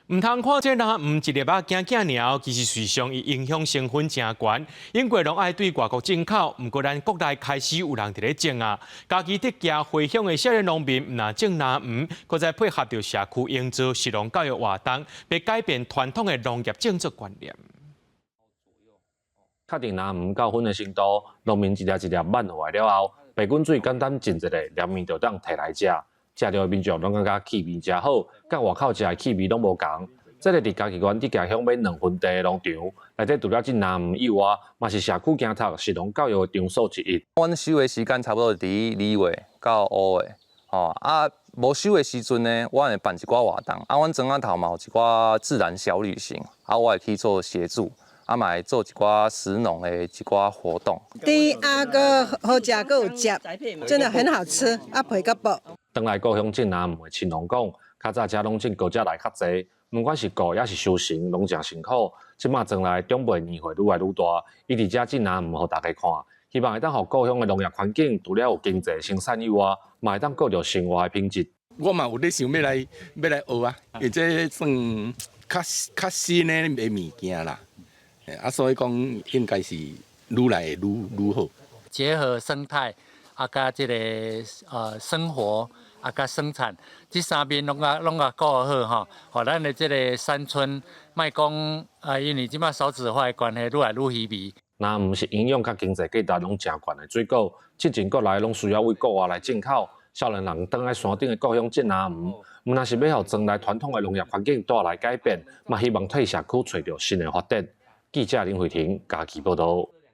唔通看这若唔一粒啊惊鸟，其实事实上伊影响成分真悬。英国拢爱对外国进口，不过咱国内开始有人伫咧种啊。家己伫家回乡的少年农民，唔若种哪唔，搁再配合着社区营造实农教育活动，要改变传统的农业种植观念。确定若唔够分的程度，农民一粒一粒挽回来了后，白滚水简单浸一下，连面就当摕来食。食到的民众拢感觉气味真好，甲外口食的气味拢无同。这个伫嘉义县伫家乡买2分地的农场，内底除了种南唔以外，嘛是社区行读实农教育的场所之一。阮收的时间差不多伫2月到5月，无收的时阵呢，我会办一寡活动。阮庄仔头嘛有一寡自然小旅行，我会去做协助。嘛会做一寡实农的一寡活动。个好食，个有汁，真的很好吃，皮个薄。当来故乡种南唔的亲农讲，较早遮拢种高价来较济，不管是雇也是收成，拢真辛苦。即马庄内长辈年岁愈来愈大，伊伫遮种南唔，互大家看，希望会当互故乡的农业环境除了有经济生产以外，嘛会当顾着生活的品质。我嘛有咧想要来学啊，而且算较新的物件啦。所以讲应该是愈来愈好。结合生态甲这个生活甲生产，这三边拢甲顾好吼，互咱的这个山村，莫讲因为即马少子化的关系，愈来愈稀微。那唔是营养甲经济价值拢真悬的水果，进前国内拢需要为国外来进口。少年人倒来山顶的故乡种南唔，若是要互庄内传统的农业环境带来改变，嘛希望替社区找到新的发展。记者林慧婷，嘉义报道。